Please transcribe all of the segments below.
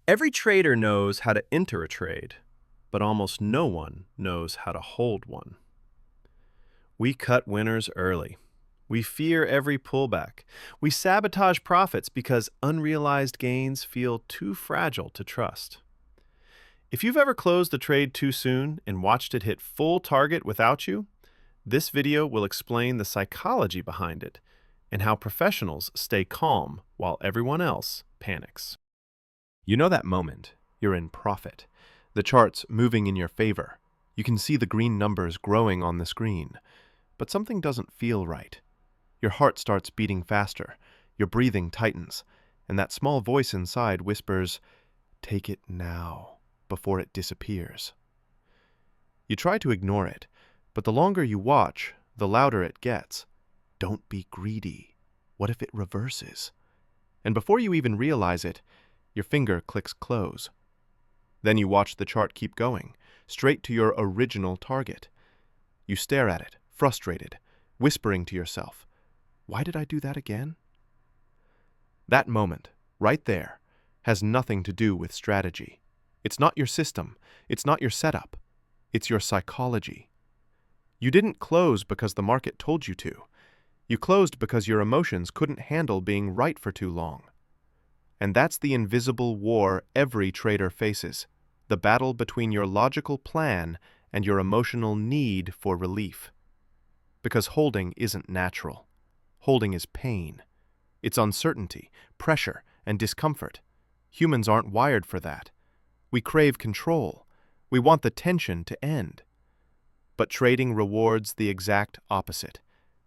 Every trader knows how to enter a trade, but almost no one knows how to hold one. We cut winners early. We fear every pullback. We sabotage profits because unrealized gains feel too fragile to trust. If you've ever closed a trade too soon and watched it hit full target without you, this video will explain the psychology behind it and how professionals stay calm while everyone else panics. You know that moment you're in profit, the chart's moving in your favor. You can see the green numbers growing on the screen, but something doesn't feel right. Your heart starts beating faster, your breathing tightens, and that small voice inside whispers, "Take it now, before it disappears." You try to ignore it, but the longer you watch, the louder it gets. Don't be greedy. What if it reverses? And before you even realize it, your finger clicks close. Then you watch the chart keep going, straight to your original target. You stare at it, frustrated, whispering to yourself, "Why did I do that again?" That moment, right there, has nothing to do with strategy. It's not your system. It's not your setup. It's your psychology. You didn't close because the market told you to. You closed because your emotions couldn't handle being right for too long. And that's the invisible war every trader faces, the battle between your logical plan and your emotional need for relief. Because holding isn't natural. Holding is pain. It's uncertainty, pressure, and discomfort. Humans aren't wired for that. We crave control. We want the tension to end. But trading rewards the exact opposite.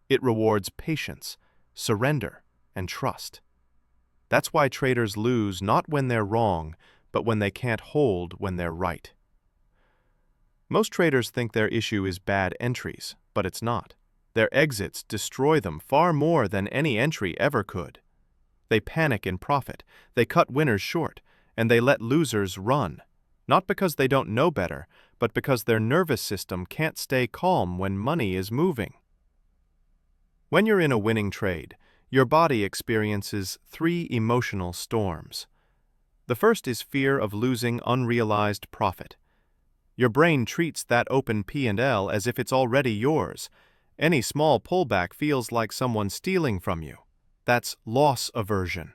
It rewards patience, surrender, and trust. That's why traders lose not when they're wrong, but when they can't hold when they're right. Most traders think their issue is bad entries, but it's not. Their exits destroy them far more than any entry ever could. They panic in profit, they cut winners short, and they let losers run. Not because they don't know better, but because their nervous system can't stay calm when money is moving. When you're in a winning trade, your body experiences three emotional storms. The first is fear of losing unrealized profit. Your brain treats that open P&L as if it's already yours. Any small pullback feels like someone stealing from you. That's loss aversion.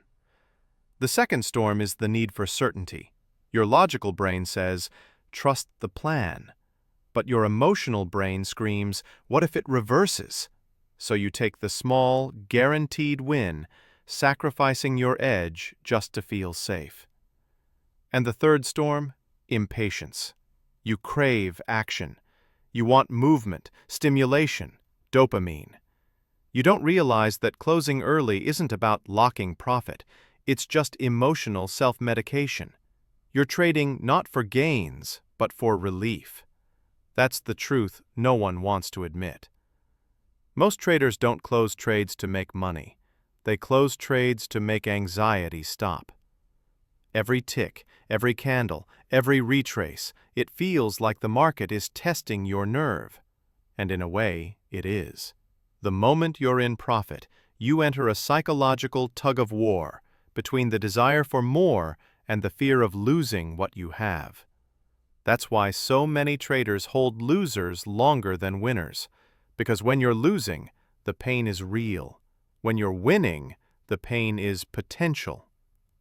The second storm is the need for certainty. Your logical brain says, "Trust the plan." But your emotional brain screams, "What if it reverses?" So you take the small, guaranteed win, sacrificing your edge just to feel safe. And the third storm? Impatience. You crave action. You want movement, stimulation, dopamine. You don't realize that closing early isn't about locking profit. It's just emotional self-medication. You're trading not for gains, but for relief. That's the truth no one wants to admit. Most traders don't close trades to make money. They close trades to make anxiety stop. Every tick, every candle, every retrace, it feels like the market is testing your nerve. And in a way, it is. The moment you're in profit, you enter a psychological tug-of-war between the desire for more and the fear of losing what you have. That's why so many traders hold losers longer than winners. Because when you're losing, the pain is real. When you're winning, the pain is potential.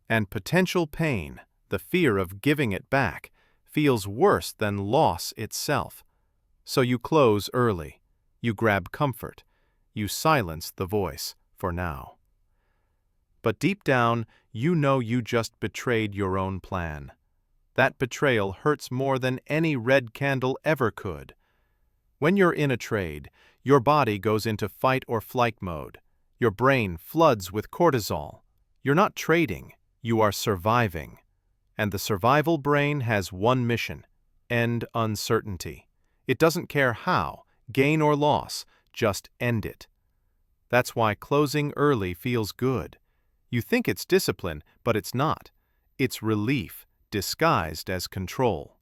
And potential pain, the fear of giving it back, feels worse than loss itself. So you close early. You grab comfort. You silence the voice, for now. But deep down, you know you just betrayed your own plan. That betrayal hurts more than any red candle ever could. When you're in a trade, your body goes into fight or flight mode. Your brain floods with cortisol. You're not trading, you are surviving. And the survival brain has one mission: end uncertainty. It doesn't care how, gain or loss, just end it. That's why closing early feels good. You think it's discipline, but it's not. It's relief, disguised as control.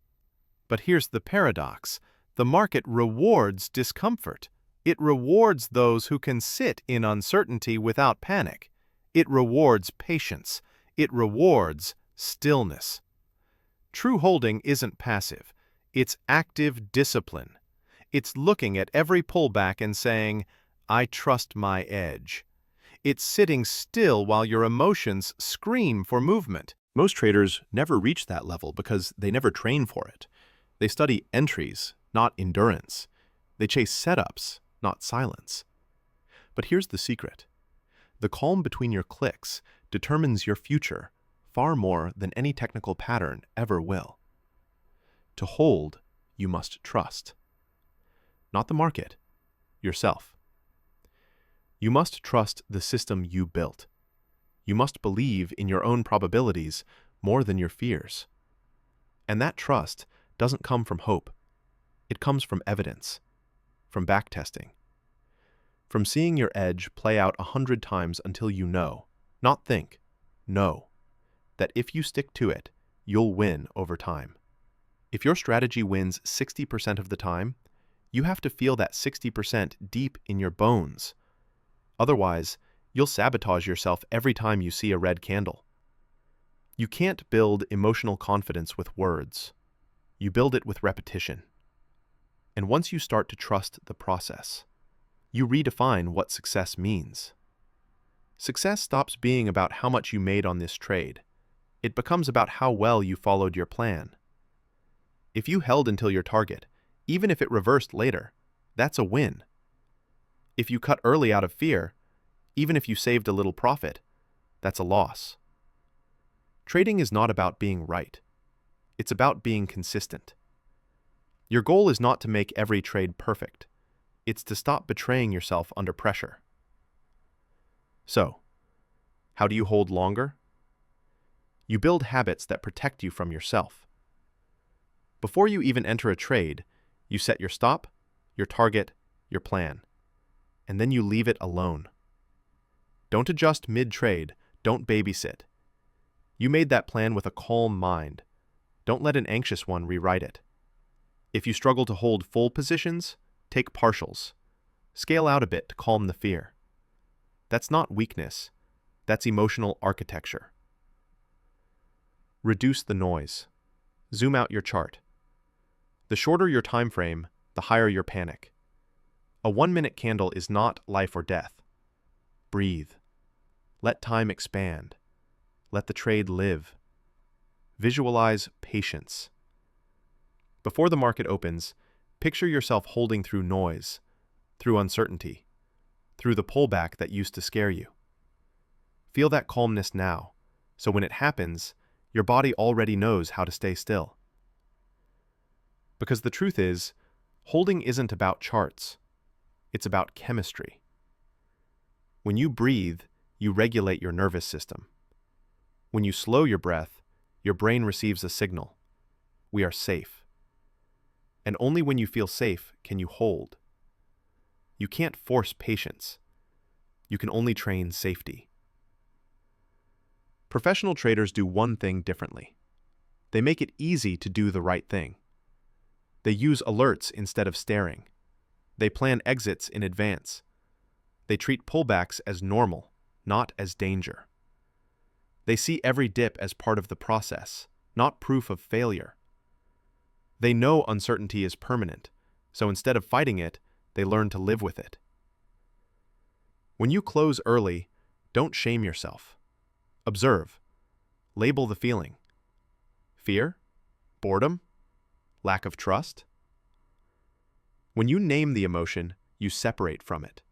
But here's the paradox. The market rewards discomfort. It rewards those who can sit in uncertainty without panic. It rewards patience. It rewards stillness. True holding isn't passive. It's active discipline. It's looking at every pullback and saying, I trust my edge. It's sitting still while your emotions scream for movement. Most traders never reach that level because they never train for it. They study entries, not endurance. They chase setups, not silence. But here's the secret. The calm between your clicks determines your future far more than any technical pattern ever will. To hold, you must trust. Not the market, yourself. You must trust the system you built. You must believe in your own probabilities more than your fears. And that trust doesn't come from hope. It comes from evidence, from backtesting, from seeing your edge play out 100 times until you know, not think, know, that if you stick to it, you'll win over time. If your strategy wins 60% of the time, you have to feel that 60% deep in your bones. Otherwise, you'll sabotage yourself every time you see a red candle. You can't build emotional confidence with words. You build it with repetition. And once you start to trust the process, you redefine what success means. Success stops being about how much you made on this trade. It becomes about how well you followed your plan. If you held until your target, even if it reversed later, that's a win. If you cut early out of fear, even if you saved a little profit, that's a loss. Trading is not about being right. It's about being consistent. Your goal is not to make every trade perfect. It's to stop betraying yourself under pressure. So, how do you hold longer? You build habits that protect you from yourself. Before you even enter a trade, you set your stop, your target, your plan, and then you leave it alone. Don't adjust mid-trade, don't babysit. You made that plan with a calm mind. Don't let an anxious one rewrite it. If you struggle to hold full positions, take partials. Scale out a bit to calm the fear. That's not weakness. That's emotional architecture. Reduce the noise. Zoom out your chart. The shorter your time frame, the higher your panic. A 1-minute candle is not life or death. Breathe. Let time expand. Let the trade live. Visualize patience. Before the market opens, picture yourself holding through noise, through uncertainty, through the pullback that used to scare you. Feel that calmness now, so when it happens, your body already knows how to stay still. Because the truth is, holding isn't about charts. It's about chemistry. When you breathe, you regulate your nervous system. When you slow your breath, your brain receives a signal. We are safe. And only when you feel safe can you hold. You can't force patience. You can only train safety. Professional traders do one thing differently. They make it easy to do the right thing. They use alerts instead of staring. They plan exits in advance. They treat pullbacks as normal, not as danger. They see every dip as part of the process, not proof of failure. They know uncertainty is permanent, so instead of fighting it, they learn to live with it. When you close early, don't shame yourself. Observe. Label the feeling. Fear? Boredom? Lack of trust? When you name the emotion, you separate from it.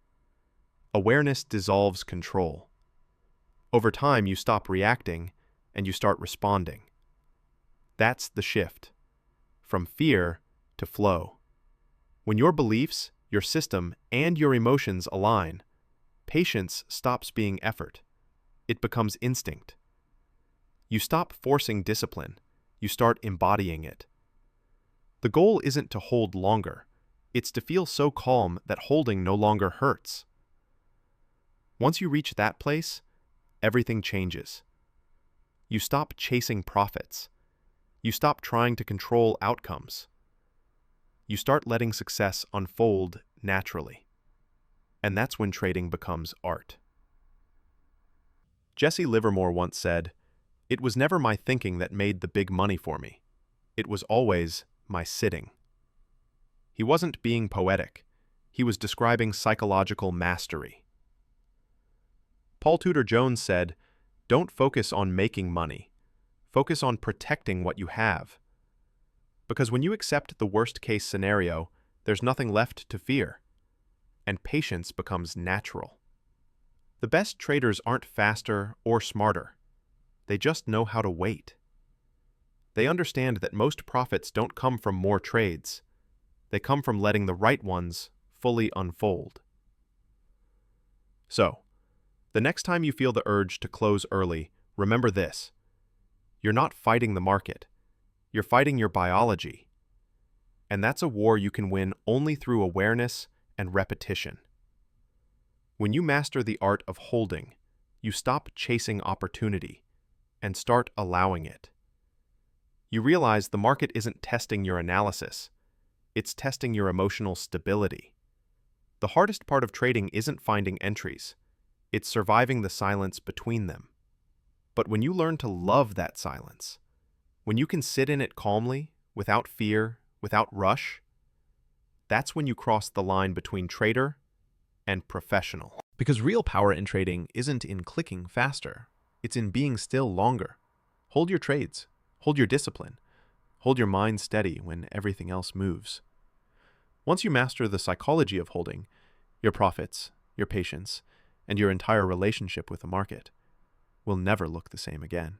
Awareness dissolves control. Over time, you stop reacting and you start responding. That's the shift. From fear to flow. When your beliefs, your system, and your emotions align, patience stops being effort. It becomes instinct. You stop forcing discipline. You start embodying it. The goal isn't to hold longer. It's to feel so calm that holding no longer hurts. Once you reach that place, everything changes. You stop chasing profits. You stop trying to control outcomes. You start letting success unfold naturally. And that's when trading becomes art. Jesse Livermore once said, "It was never my thinking that made the big money for me. It was always my sitting. He wasn't being poetic. He was describing psychological mastery. Paul Tudor Jones said, "Don't focus on making money. Focus on protecting what you have." Because when you accept the worst-case scenario, there's nothing left to fear, and patience becomes natural. The best traders aren't faster or smarter. They just know how to wait. They understand that most profits don't come from more trades. They come from letting the right ones fully unfold. So, the next time you feel the urge to close early, remember this. You're not fighting the market. You're fighting your biology. And that's a war you can win only through awareness and repetition. When you master the art of holding, you stop chasing opportunity and start allowing it. You realize the market isn't testing your analysis. It's testing your emotional stability. The hardest part of trading isn't finding entries. It's surviving the silence between them. But when you learn to love that silence, when you can sit in it calmly, without fear, without rush, that's when you cross the line between trader and professional. Because real power in trading isn't in clicking faster. It's in being still longer. Hold your trades. Hold your discipline. Hold your mind steady when everything else moves. Once you master the psychology of holding, your profits, your patience, and your entire relationship with the market will never look the same again.